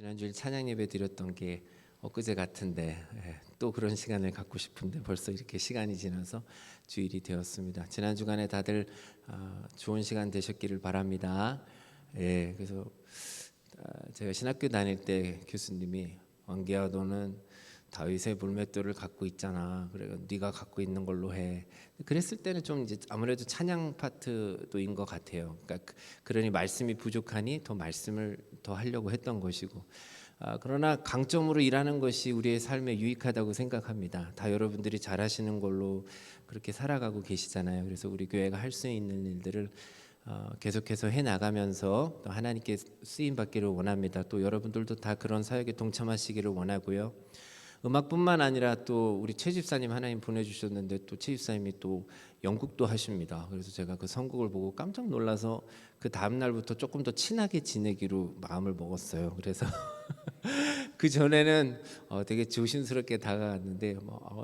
지난주일 찬양 예배 드렸던 게 엊그제 같은데 또 그런 시간을 갖고 싶은데 벌써 이렇게 시간이 지나서 주일이 되었습니다. 지난 주간에 다들 좋은 시간 되셨기를 바랍니다. 그래서 제가 신학교 다닐 때 교수님이 왕기야 너는 다윗의 물맷돌을 갖고 있잖아. 그래 네가 갖고 있는 걸로 해. 그랬을 때는 좀 이제 아무래도 찬양 파트도인 것 같아요. 그러니까 그러니 말씀이 부족하니 더 말씀을 더 하려고 했던 것이고. 그러나 강점으로 일하는 것이 우리의 삶에 유익하다고 생각합니다. 다 여러분들이 잘하시는 걸로 그렇게 살아가고 계시잖아요. 그래서 우리 교회가 할 수 있는 일들을 계속해서 해 나가면서 또 하나님께 쓰임 받기를 원합니다. 또 여러분들도 다 그런 사역에 동참하시기를 원하고요. 음악뿐만 아니라 또 우리 최 집사님 하나님 보내주셨는데 또 최 집사님이 또 연극도 하십니다. 그래서 제가 그 선곡을 보고 깜짝 놀라서 그 다음 날부터 조금 더 친하게 지내기로 마음을 먹었어요. 그래서 그 전에는 되게 조심스럽게 다가갔는데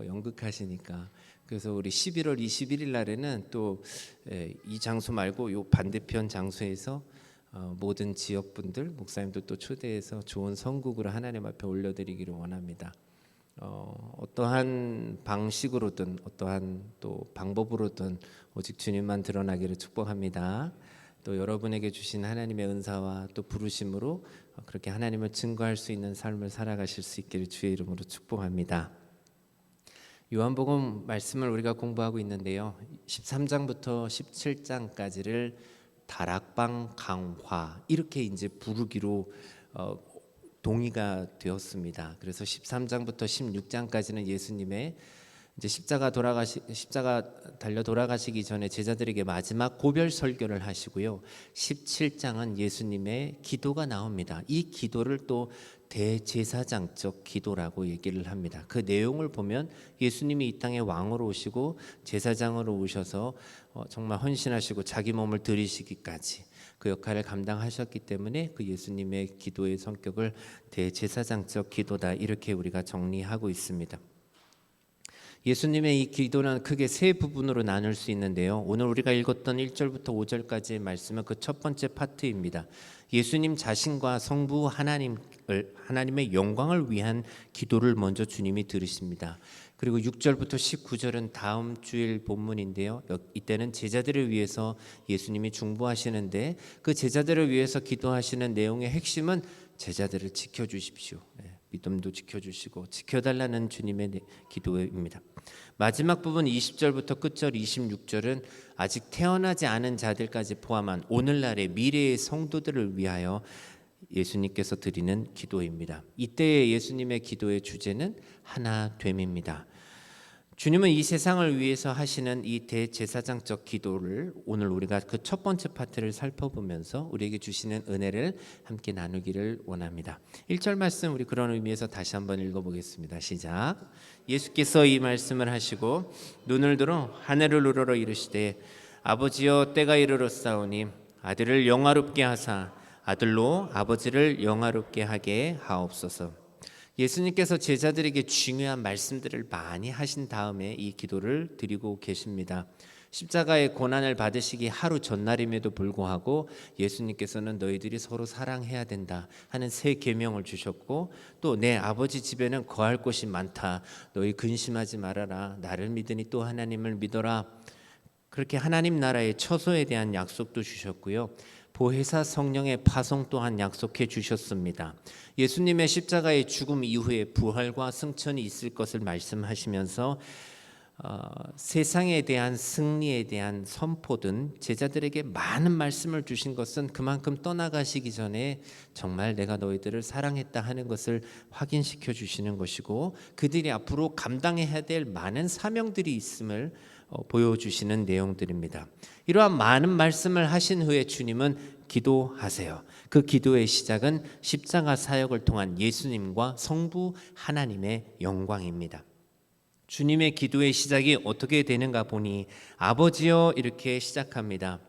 연극하시니까 그래서 우리 11월 21일 날에는 또 이 장소 말고 요 반대편 장소에서 모든 지역 분들 목사님도 또 초대해서 좋은 선곡으로 하나님 앞에 올려드리기를 원합니다. 어떠한 방식으로든 어떠한 또 방법으로든 오직 주님만 드러나기를 축복합니다. 또 여러분에게 주신 하나님의 은사와 또 부르심으로 그렇게 하나님을 증거할 수 있는 삶을 살아가실 수 있기를 주의 이름으로 축복합니다. 요한복음 말씀을 우리가 공부하고 있는데요. 13장부터 17장까지를 다락방 강화 이렇게 이제 부르기로 동의가 되었습니다. 그래서 13장부터 16장까지는 예수님의 이제 십자가 달려 돌아가시기 전에 제자들에게 마지막 고별 설교를 하시고요. 17장은 예수님의 기도가 나옵니다. 이 기도를 또 대제사장적 기도라고 얘기를 합니다. 그 내용을 보면 예수님이 이 땅에 왕으로 오시고 제사장으로 오셔서 정말 헌신하시고 자기 몸을 드리시기까지 그 역할을 감당하셨기 때문에 그 예수님의 기도의 성격을 대제사장적 기도다 이렇게 우리가 정리하고 있습니다. 예수님의 이 기도는 크게 세 부분으로 나눌 수 있는데요. 오늘 우리가 읽었던 1절부터 5절까지의 말씀은 그 첫 번째 파트입니다. 예수님 자신과 성부 하나님의 영광을 위한 기도를 먼저 주님이 들으십니다. 그리고 6절부터 19절은 다음 주일 본문인데요. 이때는 제자들을 위해서 예수님이 중보하시는데 그 제자들을 위해서 기도하시는 내용의 핵심은 제자들을 지켜주십시오. 믿음도 지켜주시고 지켜달라는 주님의 기도입니다. 마지막 부분 20절부터 끝절 26절은 아직 태어나지 않은 자들까지 포함한 오늘날의 미래의 성도들을 위하여 예수님께서 드리는 기도입니다. 이때의 예수님의 기도의 주제는 하나됨입니다. 주님은 이 세상을 위해서 하시는 이 대제사장적 기도를 오늘 우리가 그 첫 번째 파트를 살펴보면서 우리에게 주시는 은혜를 함께 나누기를 원합니다. 1절 말씀 우리 그런 의미에서 다시 한번 읽어보겠습니다. 시작. 예수께서 이 말씀을 하시고 눈을 들어 하늘을 우러러 이르시되 아버지여 때가 이르렀사오니 아들을 영화롭게 하사 아들로 아버지를 영화롭게 하게 하옵소서. 예수님께서 제자들에게 중요한 말씀들을 많이 하신 다음에 이 기도를 드리고 계십니다. 십자가의 고난을 받으시기 하루 전날임에도 불구하고 예수님께서는 너희들이 서로 사랑해야 된다 하는 새 계명을 주셨고 또 내 아버지 집에는 거할 곳이 많다. 너희 근심하지 말아라. 나를 믿으니 또 하나님을 믿어라. 그렇게 하나님 나라의 처소에 대한 약속도 주셨고요. 보혜사 성령의 파송 또한 약속해 주셨습니다. 예수님의 십자가의 죽음 이후에 부활과 승천이 있을 것을 말씀하시면서 세상에 대한 승리에 대한 선포든 제자들에게 많은 말씀을 주신 것은 그만큼 떠나가시기 전에 정말 내가 너희들을 사랑했다 하는 것을 확인시켜 주시는 것이고 그들이 앞으로 감당해야 될 많은 사명들이 있음을 보여주시는 내용들입니다. 이러한 많은 말씀을 하신 후에 주님은 기도하세요. 그 기도의 시작은 십자가 사역을 통한 예수님과 성부 하나님의 영광입니다. 주님의 기도의 시작이 어떻게 되는가 보니 아버지여 이렇게 시작합니다.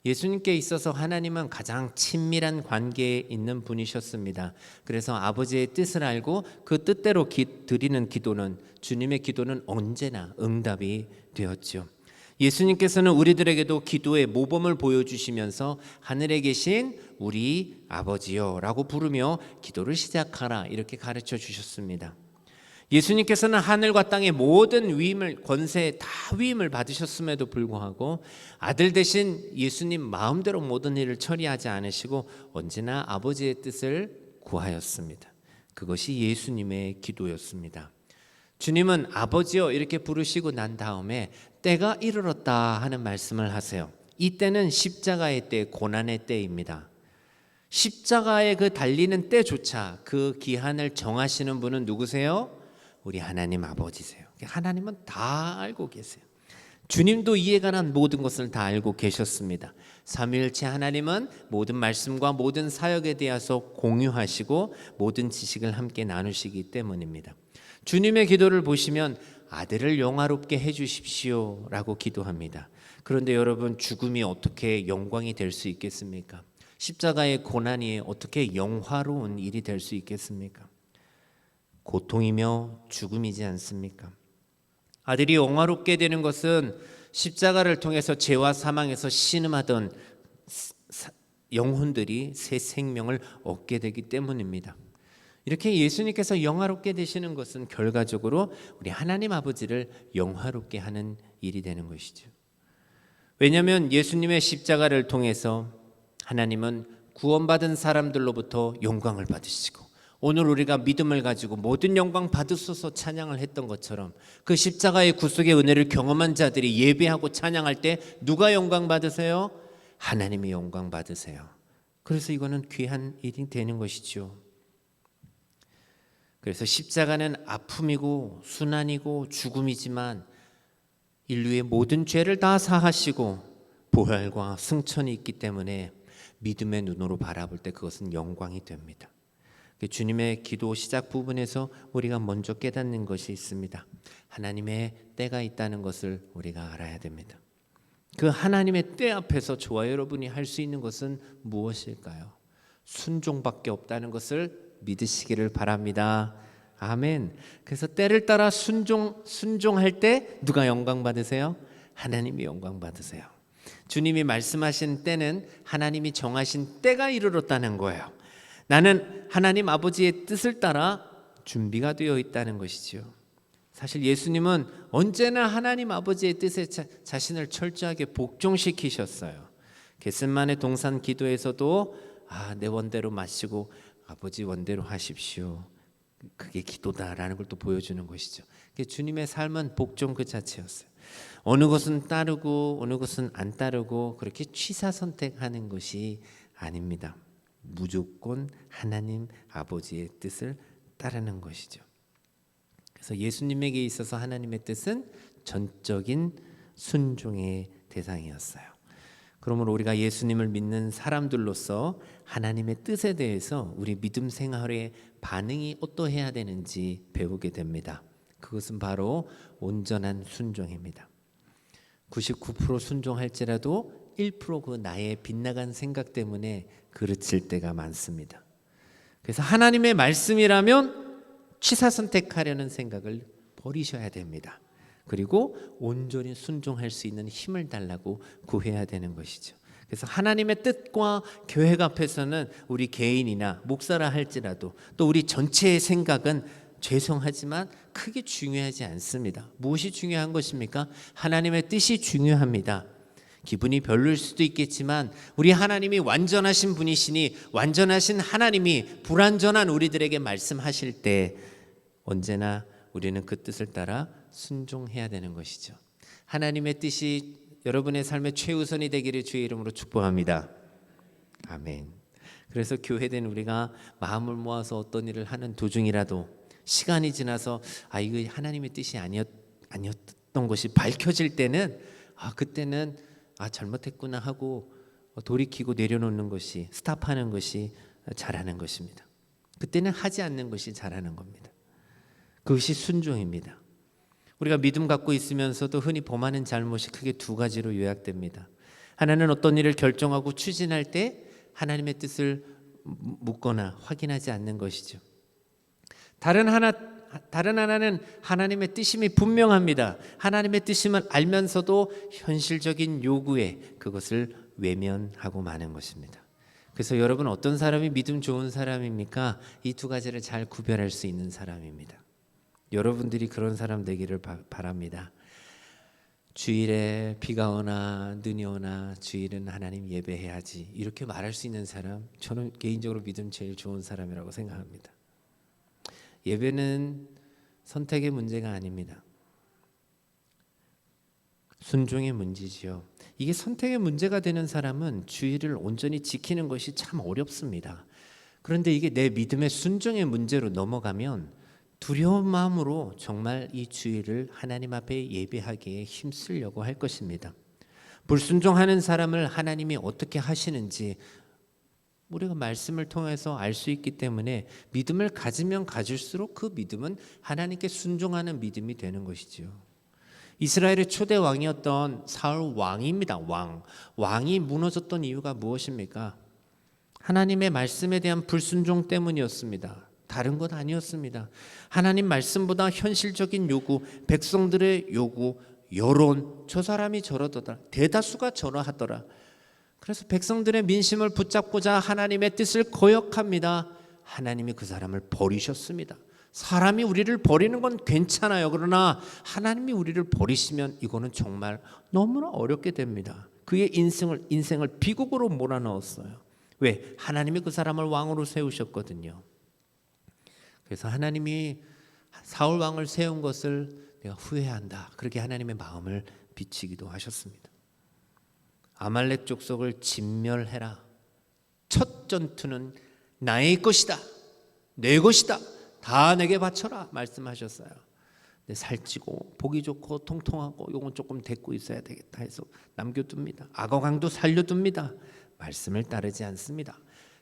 예수님께 있어서 하나님은 가장 친밀한 관계에 있는 분이셨습니다. 그래서 아버지의 뜻을 알고 그 뜻대로 드리는 기도는 주님의 기도는 언제나 응답이 되었죠. 예수님께서는 우리들에게도 기도의 모범을 보여주시면서 하늘에 계신 우리 아버지요 라고 부르며 기도를 시작하라 이렇게 가르쳐 주셨습니다. 예수님께서는 하늘과 땅의 모든 위임을, 권세 다 위임을 받으셨음에도 불구하고 아들 대신 예수님 마음대로 모든 일을 처리하지 않으시고 언제나 아버지의 뜻을 구하였습니다. 그것이 예수님의 기도였습니다. 주님은 아버지여 이렇게 부르시고 난 다음에 때가 이르렀다 하는 말씀을 하세요. 이 때는 십자가의 때, 고난의 때입니다. 십자가의 그 달리는 때조차 그 기한을 정하시는 분은 누구세요? 우리 하나님 아버지세요. 하나님은 다 알고 계세요. 주님도 이에 관한 모든 것을 다 알고 계셨습니다. 삼위일체 하나님은 모든 말씀과 모든 사역에 대해서 공유하시고 모든 지식을 함께 나누시기 때문입니다. 주님의 기도를 보시면 아들을 영화롭게 해주십시오 라고 기도합니다. 그런데 여러분, 죽음이 어떻게 영광이 될 수 있겠습니까? 십자가의 고난이 어떻게 영화로운 일이 될 수 있겠습니까? 고통이며 죽음이지 않습니까? 아들이 영화롭게 되는 것은 십자가를 통해서 죄와 사망에서 신음하던 영혼들이 새 생명을 얻게 되기 때문입니다. 이렇게 예수님께서 영화롭게 되시는 것은 결과적으로 우리 하나님 아버지를 영화롭게 하는 일이 되는 것이죠. 왜냐하면 예수님의 십자가를 통해서 하나님은 구원받은 사람들로부터 영광을 받으시고 오늘 우리가 믿음을 가지고 모든 영광 받으소서 찬양을 했던 것처럼 그 십자가의 구속의 은혜를 경험한 자들이 예배하고 찬양할 때 누가 영광 받으세요? 하나님이 영광 받으세요. 그래서 이거는 귀한 일이 되는 것이죠. 그래서 십자가는 아픔이고 순환이고 죽음이지만 인류의 모든 죄를 다 사하시고 부활과 승천이 있기 때문에 믿음의 눈으로 바라볼 때 그것은 영광이 됩니다. 주님의 기도 시작 부분에서 우리가 먼저 깨닫는 것이 있습니다. 하나님의 때가 있다는 것을 우리가 알아야 됩니다. 그 하나님의 때 앞에서 저와 여러분이 할 수 있는 것은 무엇일까요? 순종밖에 없다는 것을 믿으시기를 바랍니다. 아멘. 그래서 때를 따라 순종할 때 누가 영광 받으세요? 하나님이 영광 받으세요. 주님이 말씀하신 때는 하나님이 정하신 때가 이르렀다는 거예요. 나는 하나님 아버지의 뜻을 따라 준비가 되어 있다는 것이죠. 사실 예수님은 언제나 하나님 아버지의 뜻에 자신을 철저하게 복종시키셨어요. 겟세마네 동산 기도에서도 내 원대로 마시고 아버지 원대로 하십시오. 그게 기도다라는 걸 또 보여주는 것이죠. 주님의 삶은 복종 그 자체였어요. 어느 것은 따르고 어느 것은 안 따르고 그렇게 취사선택하는 것이 아닙니다. 무조건 하나님 아버지의 뜻을 따르는 것이죠. 그래서 예수님에게 있어서 하나님의 뜻은 전적인 순종의 대상이었어요. 그러므로 우리가 예수님을 믿는 사람들로서 하나님의 뜻에 대해서 우리 믿음 생활의 반응이 어떠해야 되는지 배우게 됩니다. 그것은 바로 온전한 순종입니다. 99% 순종할지라도 1% 그 나의 빗나간 생각 때문에 그르칠 때가 많습니다. 그래서 하나님의 말씀이라면 취사선택하려는 생각을 버리셔야 됩니다. 그리고 온전히 순종할 수 있는 힘을 달라고 구해야 되는 것이죠. 그래서 하나님의 뜻과 계획 앞에서는 우리 개인이나 목사라 할지라도 또 우리 전체의 생각은 죄송하지만 크게 중요하지 않습니다. 무엇이 중요한 것입니까? 하나님의 뜻이 중요합니다. 기분이 별로일 수도 있겠지만 우리 하나님이 완전하신 분이시니 완전하신 하나님이 불완전한 우리들에게 말씀하실 때 언제나 우리는 그 뜻을 따라 순종해야 되는 것이죠. 하나님의 뜻이 여러분의 삶의 최우선이 되기를 주의 이름으로 축복합니다. 아멘. 그래서 교회된 우리가 마음을 모아서 어떤 일을 하는 도중이라도 시간이 지나서 이거 하나님의 뜻이 아니었던 것이 밝혀질 때는 그때는 잘못했구나 하고 돌이키고 내려놓는 것이, 스탑하는 것이 잘하는 것입니다. 그때는 하지 않는 것이 잘하는 겁니다. 그것이 순종입니다. 우리가 믿음 갖고 있으면서도 흔히 범하는 잘못이 크게 두 가지로 요약됩니다. 하나는 어떤 일을 결정하고 추진할 때 하나님의 뜻을 묻거나 확인하지 않는 것이죠. 다른 다른 하나는 하나님의 뜻임이 분명합니다. 하나님의 뜻임을 알면서도 현실적인 요구에 그것을 외면하고 마는 것입니다. 그래서 여러분 어떤 사람이 믿음 좋은 사람입니까? 이 두 가지를 잘 구별할 수 있는 사람입니다. 여러분들이 그런 사람 되기를 바랍니다. 주일에 비가 오나 눈이 오나 주일은 하나님 예배해야지 이렇게 말할 수 있는 사람, 저는 개인적으로 믿음 제일 좋은 사람이라고 생각합니다. 예배는 선택의 문제가 아닙니다. 순종의 문제지요. 이게 선택의 문제가 되는 사람은 주일을 온전히 지키는 것이 참 어렵습니다. 그런데 이게 내 믿음의 순종의 문제로 넘어가면 두려운 마음으로 정말 이 주일을 하나님 앞에 예배하기에 힘쓰려고 할 것입니다. 불순종하는 사람을 하나님이 어떻게 하시는지 우리가 말씀을 통해서 알 수 있기 때문에 믿음을 가지면 가질수록 그 믿음은 하나님께 순종하는 믿음이 되는 것이지요. 이스라엘의 초대 왕이었던 사울 왕입니다. 왕이 무너졌던 이유가 무엇입니까? 하나님의 말씀에 대한 불순종 때문이었습니다. 다른 것 아니었습니다. 하나님 말씀보다 현실적인 요구, 백성들의 요구, 여론, 저 사람이 저러더라, 대다수가 저러하더라. 그래서 백성들의 민심을 붙잡고자 하나님의 뜻을 거역합니다. 하나님이 그 사람을 버리셨습니다. 사람이 우리를 버리는 건 괜찮아요. 그러나 하나님이 우리를 버리시면 이거는 정말 너무나 어렵게 됩니다. 그의 인생을 비극으로 몰아넣었어요. 왜? 하나님이 그 사람을 왕으로 세우셨거든요. 그래서 하나님이 사울 왕을 세운 것을 내가 후회한다. 그렇게 하나님의 마음을 비치기도 하셨습니다. 아말렉 족속을 진멸해라. 첫 전투는 나의 것이다. 내 것이다. 다 내게 바쳐라 말씀하셨어요. 근데 살찌고 보기 좋고 통통하고 요건 조금 데리고 있어야 되겠다 해서 남겨둡니다. 악어강도 살려둡니다. 말씀을 따르지 않습니다.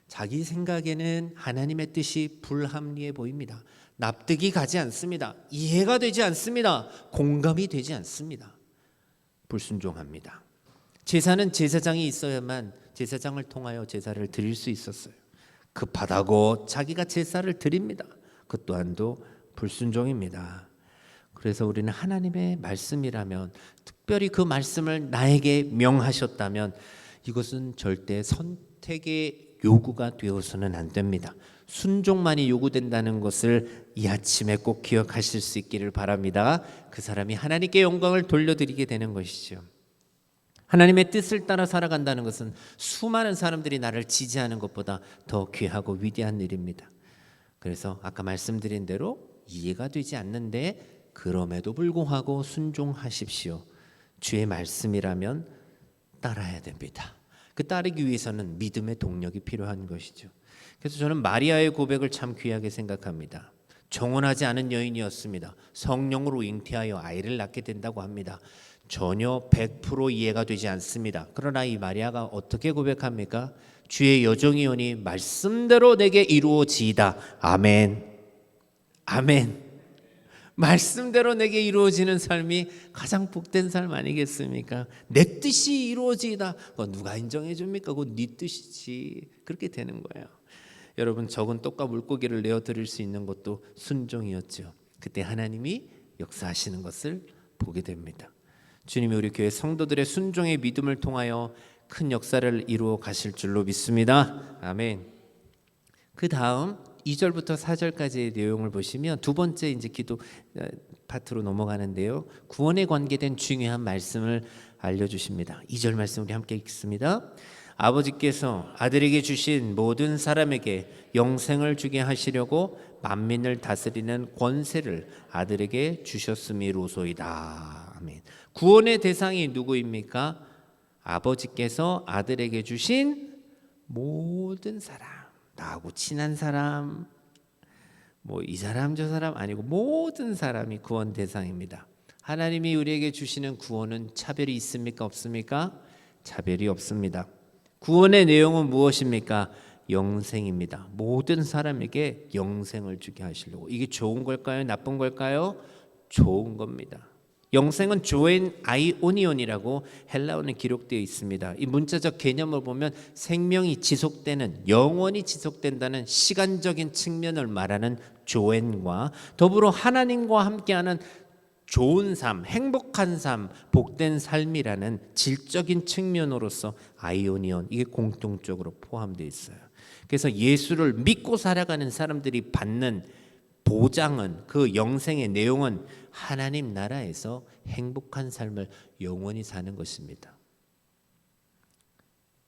자기 생각에는 하나님의 뜻이 불합리해 보입니다. 납득이 가지 않습니다. 이해가 되지 않습니다. 공감이 되지 않습니다. 불순종합니다. 제사는 제사장이 있어야만 제사장을 통하여 제사를 드릴 수 있었어요. 급하다고 자기가 제사를 드립니다. 그 또한도 불순종입니다. 그래서 우리는 하나님의 말씀이라면, 특별히 그 말씀을 나에게 명하셨다면 이것은 절대 선택의 요구가 되어서는 안 됩니다. 순종만이 요구된다는 것을 이 아침에 꼭 기억하실 수 있기를 바랍니다. 그 사람이 하나님께 영광을 돌려드리게 되는 것이죠. 하나님의 뜻을 따라 살아간다는 것은 수많은 사람들이 나를 지지하는 것보다 더 귀하고 위대한 일입니다. 그래서 아까 말씀드린 대로 이해가 되지 않는데 그럼에도 불구하고 순종하십시오. 주의 말씀이라면 따라야 됩니다. 그 따르기 위해서는 믿음의 동력이 필요한 것이죠. 그래서 저는 마리아의 고백을 참 귀하게 생각합니다. 정혼하지 않은 여인이었습니다. 성령으로 잉태하여 아이를 낳게 된다고 합니다. 전혀 100% 이해가 되지 않습니다. 그러나 이 마리아가 어떻게 고백합니까? 주의 여종이오니 말씀대로 내게 이루어지이다. 아멘. 아멘. 말씀대로 내게 이루어지는 삶이 가장 복된 삶 아니겠습니까? 내 뜻이 이루어지이다. 그거 누가 인정해 줍니까? 그거 네 뜻이지. 그렇게 되는 거예요. 여러분, 적은 떡과 물고기를 내어 드릴 수 있는 것도 순종이었죠. 그때 하나님이 역사하시는 것을 보게 됩니다. 주님이 우리 교회 성도들의 순종의 믿음을 통하여 큰 역사를 이루어 가실 줄로 믿습니다. 아멘. 그 다음 2절부터 4절까지의 내용을 보시면 두 번째 이제 기도 파트로 넘어가는데요. 구원에 관계된 중요한 말씀을 알려주십니다. 2절 말씀 우리 함께 읽습니다. 아버지께서 아들에게 주신 모든 사람에게 영생을 주게 하시려고 만민을 다스리는 권세를 아들에게 주셨음이로소이다. 아멘. 구원의 대상이 누구입니까? 아버지께서 아들에게 주신 모든 사람, 나하고 친한 사람, 뭐 이 사람 저 사람 아니고 모든 사람이 구원 대상입니다. 하나님이 우리에게 주시는 구원은 차별이 있습니까? 없습니까? 차별이 없습니다. 구원의 내용은 무엇입니까? 영생입니다. 모든 사람에게 영생을 주게 하시려고. 이게 좋은 걸까요? 나쁜 걸까요? 좋은 겁니다. 영생은 조엔 아이오니온이라고 헬라어는 기록되어 있습니다. 이 문자적 개념을 보면 생명이 지속되는, 영원히 지속된다는 시간적인 측면을 말하는 조엔과 더불어 하나님과 함께하는 좋은 삶, 행복한 삶, 복된 삶이라는 질적인 측면으로서 아이오니온, 이게 공통적으로 포함되어 있어요. 그래서 예수를 믿고 살아가는 사람들이 받는 보장은, 그 영생의 내용은 하나님 나라에서 행복한 삶을 영원히 사는 것입니다.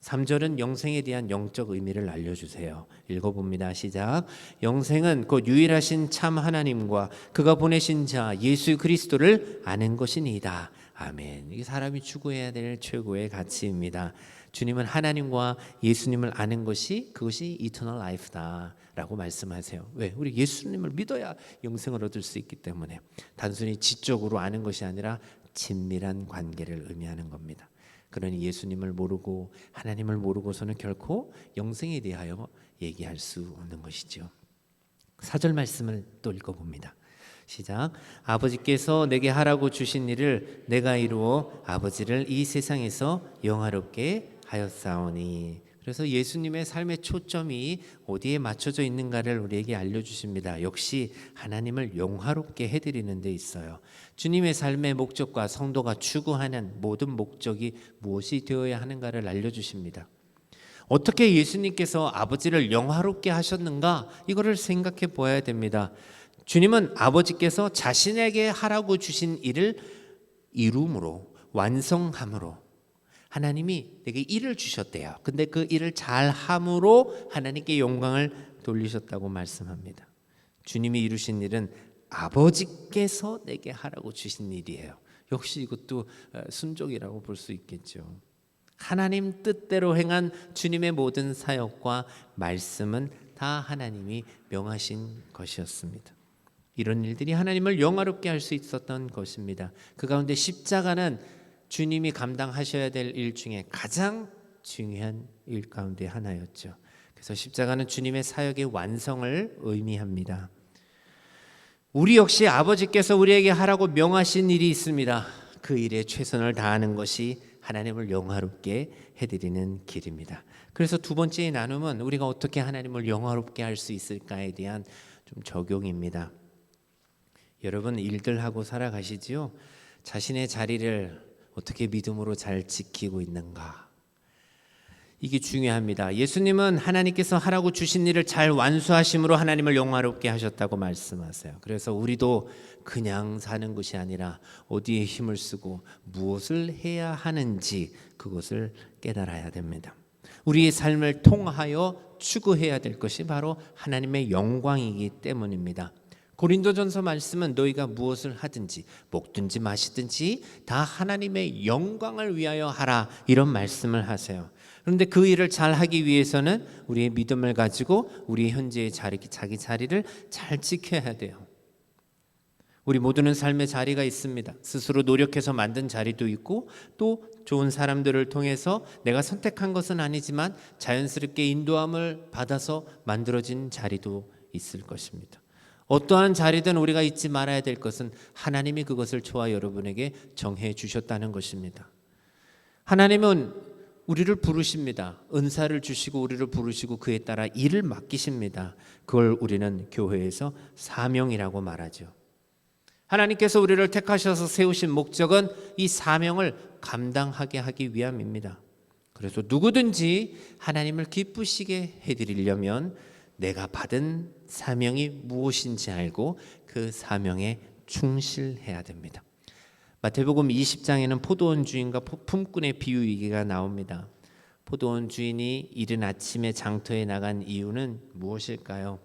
3절은 영생에 대한 영적 의미를 알려주세요. 읽어봅니다. 시작. 영생은 곧 유일하신 참 하나님과 그가 보내신 자 예수 그리스도를 아는 것이니이다. 아멘. 이게 사람이 추구해야 될 최고의 가치입니다. 주님은 하나님과 예수님을 아는 것이, 그것이 이터널 라이프다 라고 말씀하세요. 왜? 우리 예수님을 믿어야 영생을 얻을 수 있기 때문에. 단순히 지적으로 아는 것이 아니라 친밀한 관계를 의미하는 겁니다. 그러니 예수님을 모르고 하나님을 모르고서는 결코 영생에 대하여 얘기할 수 없는 것이죠. 4절 말씀을 또 읽어봅니다. 시작. 아버지께서 내게 하라고 주신 일을 내가 이루어 아버지를 이 세상에서 영화롭게 하였사오니. 그래서 예수님의 삶의 초점이 어디에 맞춰져 있는가를 우리에게 알려주십니다. 역시 하나님을 영화롭게 해드리는 데 있어요. 주님의 삶의 목적과 성도가 추구하는 모든 목적이 무엇이 되어야 하는가를 알려주십니다. 어떻게 예수님께서 아버지를 영화롭게 하셨는가, 이거를 생각해 보아야 됩니다. 주님은 아버지께서 자신에게 하라고 주신 일을 이룸으로, 완성함으로, 하나님이 내게 일을 주셨대요. 근데 그 일을 잘 함으로 하나님께 영광을 돌리셨다고 말씀합니다. 주님이 이루신 일은 아버지께서 내게 하라고 주신 일이에요. 역시 이것도 순종이라고 볼 수 있겠죠. 하나님 뜻대로 행한 주님의 모든 사역과 말씀은 다 하나님이 명하신 것이었습니다. 이런 일들이 하나님을 영화롭게 할 수 있었던 것입니다. 그 가운데 십자가는 주님이 감당하셔야 될 일 중에 가장 중요한 일 가운데 하나였죠. 그래서 십자가는 주님의 사역의 완성을 의미합니다. 우리 역시 아버지께서 우리에게 하라고 명하신 일이 있습니다. 그 일에 최선을 다하는 것이 하나님을 영화롭게 해드리는 길입니다. 그래서 두 번째 나눔은 우리가 어떻게 하나님을 영화롭게 할 수 있을까에 대한 좀 적용입니다. 여러분, 일들 하고 살아가시지요? 자신의 자리를 어떻게 믿음으로 잘 지키고 있는가? 이게 중요합니다. 예수님은 하나님께서 하라고 주신 일을 잘 완수하심으로 하나님을 영화롭게 하셨다고 말씀하세요. 그래서 우리도 그냥 사는 것이 아니라 어디에 힘을 쓰고 무엇을 해야 하는지 그것을 깨달아야 됩니다. 우리의 삶을 통하여 추구해야 될 것이 바로 하나님의 영광이기 때문입니다. 고린도전서 말씀은 너희가 무엇을 하든지 먹든지 마시든지 다 하나님의 영광을 위하여 하라, 이런 말씀을 하세요. 그런데 그 일을 잘 하기 위해서는 우리의 믿음을 가지고 우리 현재의 자기 자리를 잘 지켜야 돼요. 우리 모두는 삶의 자리가 있습니다. 스스로 노력해서 만든 자리도 있고 또 좋은 사람들을 통해서 내가 선택한 것은 아니지만 자연스럽게 인도함을 받아서 만들어진 자리도 있을 것입니다. 어떠한 자리든 우리가 잊지 말아야 될 것은 하나님이 그것을 저와 여러분에게 정해 주셨다는 것입니다. 하나님은 우리를 부르십니다. 은사를 주시고 우리를 부르시고 그에 따라 일을 맡기십니다. 그걸 우리는 교회에서 사명이라고 말하죠. 하나님께서 우리를 택하셔서 세우신 목적은 이 사명을 감당하게 하기 위함입니다. 그래서 누구든지 하나님을 기쁘시게 해드리려면 내가 받은 사명이 무엇인지 알고 그 사명에 충실해야 됩니다. 마태복음 20장에는 포도원 주인과 품꾼의 비유 얘기가 나옵니다. 포도원 주인이 이른 아침에 장터에 나간 이유는 무엇일까요?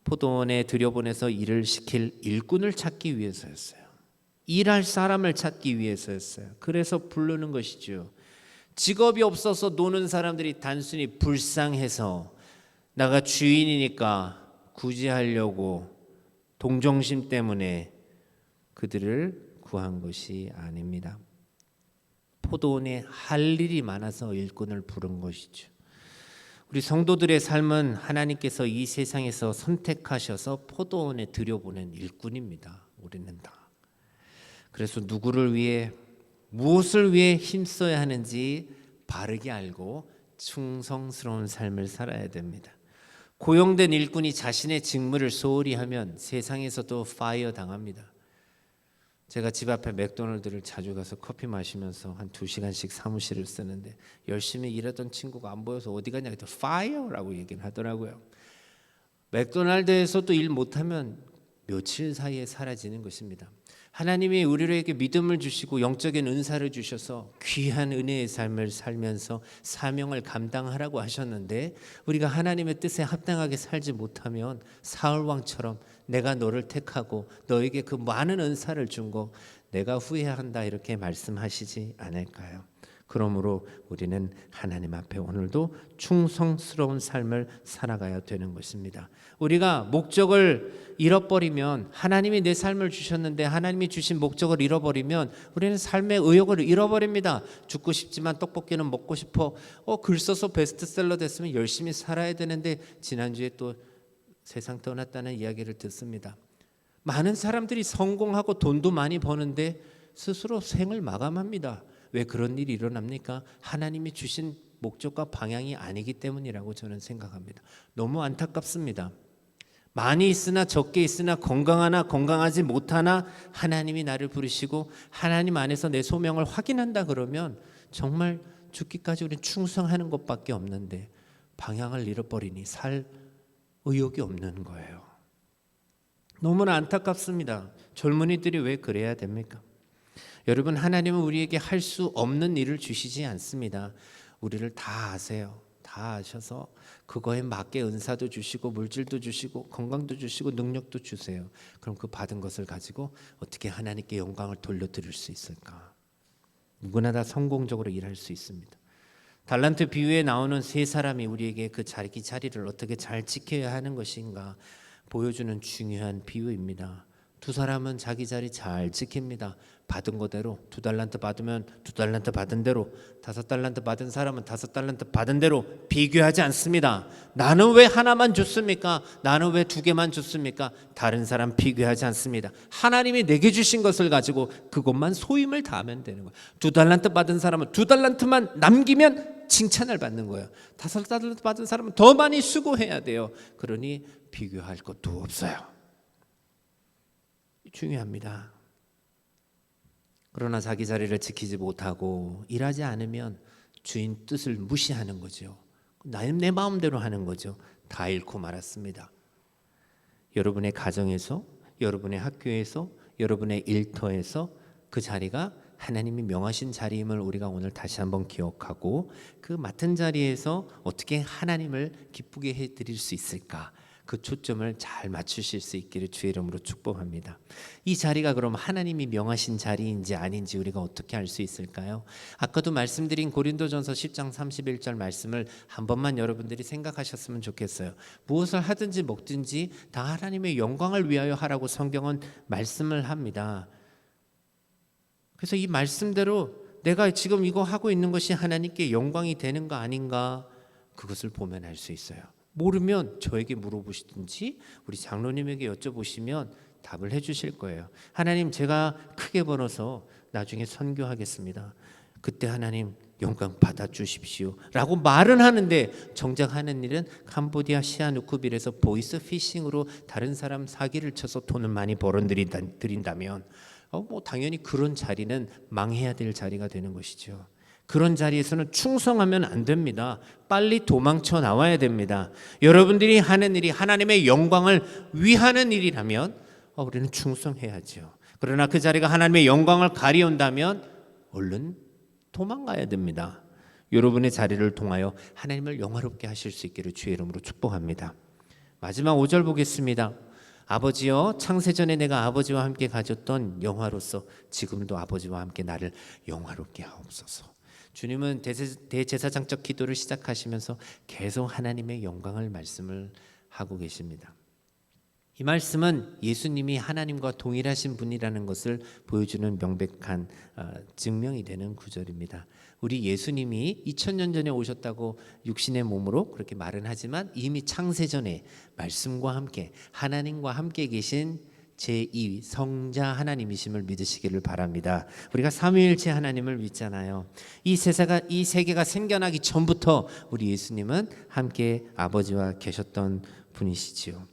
포도원에 들여보내서 일을 시킬 일꾼을 찾기 위해서였어요. 일할 사람을 찾기 위해서였어요. 그래서 부르는 것이죠. 직업이 없어서 노는 사람들이 단순히 불쌍해서 나가 주인이니까 구제하려고 동정심 때문에 그들을 구한 것이 아닙니다. 포도원에 할 일이 많아서 일꾼을 부른 것이죠. 우리 성도들의 삶은 하나님께서 이 세상에서 선택하셔서 포도원에 들여보낸 일꾼입니다. 우리는 다. 그래서 누구를 위해 무엇을 위해 힘써야 하는지 바르게 알고 충성스러운 삶을 살아야 됩니다. 고용된 일꾼이 자신의 직무를 소홀히 하면 세상에서도 파이어 당합니다. 제가 집 앞에 맥도날드를 자주 가서 커피 마시면서 한 2시간씩 사무실을 쓰는데 열심히 일하던 친구가 안 보여서 어디 가냐 했더니 파이어라고 얘기를 하더라고요. 맥도날드에서도 일 못하면 며칠 사이에 사라지는 것입니다. 하나님이 우리에게 믿음을 주시고 영적인 은사를 주셔서 귀한 은혜의 삶을 살면서 사명을 감당하라고 하셨는데 우리가 하나님의 뜻에 합당하게 살지 못하면 사울왕처럼 내가 너를 택하고 너에게 그 많은 은사를 준 거 내가 후회한다 이렇게 말씀하시지 않을까요? 그러므로 우리는 하나님 앞에 오늘도 충성스러운 삶을 살아가야 되는 것입니다. 우리가 목적을 잃어버리면 하나님이 내 삶을 주셨는데 하나님이 주신 목적을 잃어버리면 우리는 삶의 의욕을 잃어버립니다. 죽고 싶지만 떡볶이는 먹고 싶어. 글 써서 베스트셀러 됐으면 열심히 살아야 되는데 지난주에 또 세상 떠났다는 이야기를 듣습니다. 많은 사람들이 성공하고 돈도 많이 버는데 스스로 생을 마감합니다. 왜 그런 일이 일어납니까? 하나님이 주신 목적과 방향이 아니기 때문이라고 저는 생각합니다. 너무 안타깝습니다. 많이 있으나 적게 있으나 건강하나 건강하지 못하나 하나님이 나를 부르시고 하나님 안에서 내 소명을 확인한다 그러면 정말 죽기까지 우리는 충성하는 것밖에 없는데 방향을 잃어버리니 살 의욕이 없는 거예요. 너무나 안타깝습니다. 젊은이들이 왜 그래야 됩니까? 여러분, 하나님은 우리에게 할 수 없는 일을 주시지 않습니다. 우리를 다 아세요. 다 아셔서 그거에 맞게 은사도 주시고 물질도 주시고 건강도 주시고 능력도 주세요. 그럼 그 받은 것을 가지고 어떻게 하나님께 영광을 돌려드릴 수 있을까? 누구나 다 성공적으로 일할 수 있습니다. 달란트 비유에 나오는 세 사람이 우리에게 그 자리를 어떻게 잘 지켜야 하는 것인가 보여주는 중요한 비유입니다. 두 사람은 자기 자리 잘 지킵니다. 받은 거대로 2달란트 받으면 2달란트 받은 대로 5달란트 받은 사람은 5달란트 받은 대로 비교하지 않습니다. 나는 왜 하나만 줬습니까? 나는 왜 2개만 줬습니까? 다른 사람 비교하지 않습니다. 하나님이 내게 주신 것을 가지고 그것만 소임을 다하면 되는 거예요. 2달란트 받은 사람은 2달란트만 남기면 칭찬을 받는 거예요. 5달란트 받은 사람은 더 많이 수고해야 돼요. 그러니 비교할 것도 없어요. 중요합니다. 그러나 자기 자리를 지키지 못하고 일하지 않으면 주인 뜻을 무시하는 거죠. 내 마음대로 하는 거죠. 다 잃고 말았습니다. 여러분의 가정에서, 여러분의 학교에서, 여러분의 일터에서 그 자리가 하나님이 명하신 자리임을 우리가 오늘 다시 한번 기억하고 그 맡은 자리에서 어떻게 하나님을 기쁘게 해드릴 수 있을까? 그 초점을 잘 맞추실 수 있기를 주의 이름으로 축복합니다. 이 자리가 그럼 하나님이 명하신 자리인지 아닌지 우리가 어떻게 알 수 있을까요? 아까도 말씀드린 고린도전서 10장 31절 말씀을 한 번만 여러분들이 생각하셨으면 좋겠어요. 무엇을 하든지 먹든지 다 하나님의 영광을 위하여 하라고 성경은 말씀을 합니다. 그래서 이 말씀대로 내가 지금 이거 하고 있는 것이 하나님께 영광이 되는 거 아닌가 그것을 보면 알 수 있어요. 모르면 저에게 물어보시든지 우리 장로님에게 여쭤보시면 답을 해주실 거예요. 하나님, 제가 크게 벌어서 나중에 선교하겠습니다. 그때 하나님 영광 받아주십시오 라고 말은 하는데 정작 하는 일은 캄보디아 시아누쿠빌에서 보이스 피싱으로 다른 사람 사기를 쳐서 돈을 많이 벌어들인다면 당연히 그런 자리는 망해야 될 자리가 되는 것이죠. 그런 자리에서는 충성하면 안 됩니다. 빨리 도망쳐 나와야 됩니다. 여러분들이 하는 일이 하나님의 영광을 위하는 일이라면 우리는 충성해야죠. 그러나 그 자리가 하나님의 영광을 가리운다면 얼른 도망가야 됩니다. 여러분의 자리를 통하여 하나님을 영화롭게 하실 수 있기를 주의 이름으로 축복합니다. 마지막 5절 보겠습니다. 아버지여, 창세전에 내가 아버지와 함께 가졌던 영화로서 지금도 아버지와 함께 나를 영화롭게 하옵소서. 주님은 대제사장적 기도를 시작하시면서 계속 하나님의 영광을 말씀을 하고 계십니다. 이 말씀은 예수님이 하나님과 동일하신 분이라는 것을 보여주는 명백한 증명이 되는 구절입니다. 우리 예수님이 2000년 전에 오셨다고 육신의 몸으로 그렇게 말은 하지만 이미 창세전에 말씀과 함께 하나님과 함께 계신 제2 성자 하나님이심을 믿으시기를 바랍니다. 우리가 삼위일체 하나님을 믿잖아요. 이 세계가 생겨나기 전부터 우리 예수님은 함께 아버지와 계셨던 분이시지요.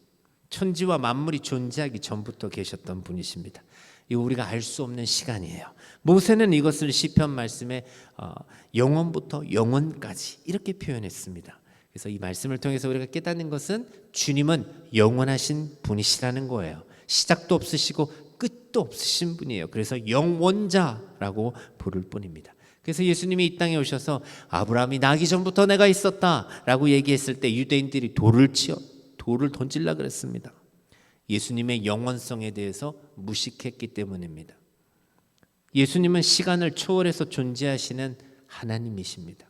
천지와 만물이 존재하기 전부터 계셨던 분이십니다. 이거 우리가 알 수 없는 시간이에요. 모세는 이것을 시편 말씀에 영원부터 영원까지 이렇게 표현했습니다. 그래서 이 말씀을 통해서 우리가 깨닫는 것은 주님은 영원하신 분이시라는 거예요. 시작도 없으시고 끝도 없으신 분이에요. 그래서 영원자라고 부를 뿐입니다. 그래서 예수님이 이 땅에 오셔서 아브라함이 나기 전부터 내가 있었다라고 얘기했을 때 유대인들이 돌을 던질라 그랬습니다. 예수님의 영원성에 대해서 무식했기 때문입니다. 예수님은 시간을 초월해서 존재하시는 하나님이십니다.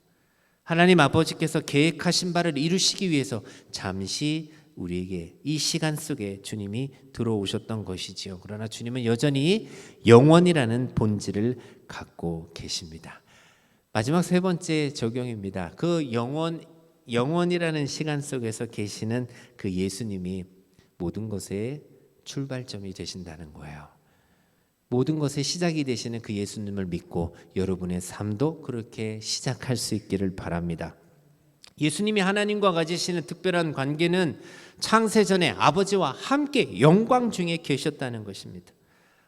하나님 아버지께서 계획하신 바를 이루시기 위해서 잠시 우리에게 이 시간 속에 주님이 들어오셨던 것이지요. 그러나 주님은 여전히 영원이라는 본질을 갖고 계십니다. 마지막 세 번째 적용입니다. 그 영원이라는 시간 속에서 계시는 그 예수님이 모든 것의 출발점이 되신다는 거예요. 모든 것의 시작이 되시는 그 예수님을 믿고 여러분의 삶도 그렇게 시작할 수 있기를 바랍니다. 예수님이 하나님과 가지시는 특별한 관계는 창세전에 아버지와 함께 영광 중에 계셨다는 것입니다.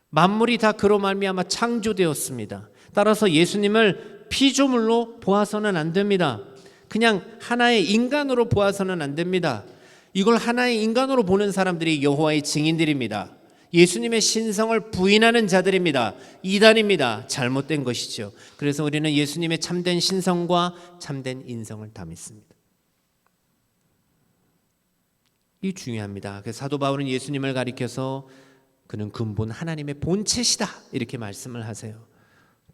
만물이 다 그로 말미암아 창조되었습니다. 따라서 예수님을 피조물로 보아서는 안 됩니다. 그냥 하나의 인간으로 보아서는 안 됩니다. 이걸 하나의 인간으로 보는 사람들이 여호와의 증인들입니다. 예수님의 신성을 부인하는 자들입니다. 이단입니다. 잘못된 것이죠. 그래서 우리는 예수님의 참된 신성과 참된 인성을 다 믿습니다. 이 중요합니다. 그래서 사도 바울은 예수님을 가리켜서 그는 근본 하나님의 본체시다 이렇게 말씀을 하세요.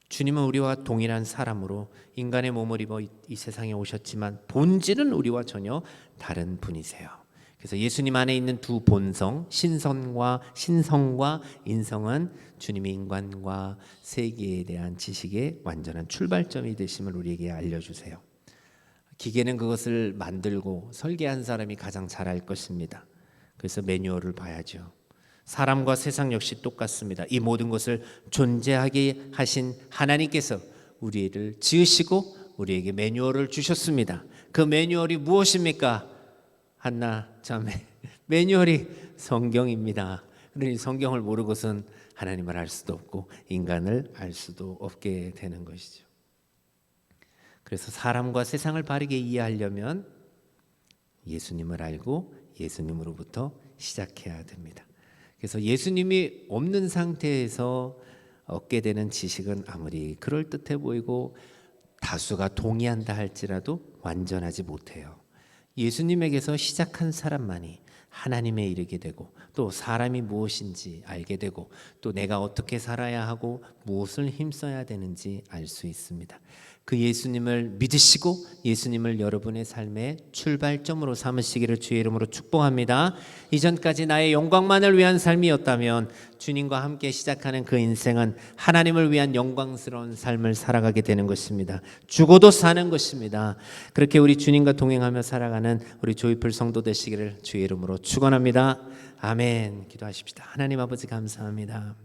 주님은 우리와 동일한 사람으로 인간의 몸을 입어 이 세상에 오셨지만 본질은 우리와 전혀 다른 분이세요. 그래서 예수님 안에 있는 두 본성, 신성과 인성은 주님의 인간과 세계에 대한 지식의 완전한 출발점이 되심을 우리에게 알려주세요. 기계는 그것을 만들고 설계한 사람이 가장 잘 알 것입니다. 그래서 매뉴얼을 봐야죠. 사람과 세상 역시 똑같습니다. 이 모든 것을 존재하게 하신 하나님께서 우리를 지으시고 우리에게 매뉴얼을 주셨습니다. 그 매뉴얼이 무엇입니까? 한나 자매, 매뉴얼이 성경입니다. 그러니 성경을 모르고선 하나님을 알 수도 없고 인간을 알 수도 없게 되는 것이죠. 그래서 사람과 세상을 바르게 이해하려면 예수님을 알고 예수님으로부터 시작해야 됩니다. 그래서 예수님이 없는 상태에서 얻게 되는 지식은 아무리 그럴듯해 보이고 다수가 동의한다 할지라도 완전하지 못해요. 예수님에게서 시작한 사람만이 하나님에 이르게 되고 또 사람이 무엇인지 알게 되고 또 내가 어떻게 살아야 하고 무엇을 힘써야 되는지 알 수 있습니다. 그 예수님을 믿으시고 예수님을 여러분의 삶의 출발점으로 삼으시기를 주의 이름으로 축복합니다. 이전까지 나의 영광만을 위한 삶이었다면 주님과 함께 시작하는 그 인생은 하나님을 위한 영광스러운 삶을 살아가게 되는 것입니다. 죽어도 사는 것입니다. 그렇게 우리 주님과 동행하며 살아가는 우리 조이풀 성도 되시기를 주의 이름으로 축원합니다. 아멘. 기도하십시다. 하나님 아버지 감사합니다.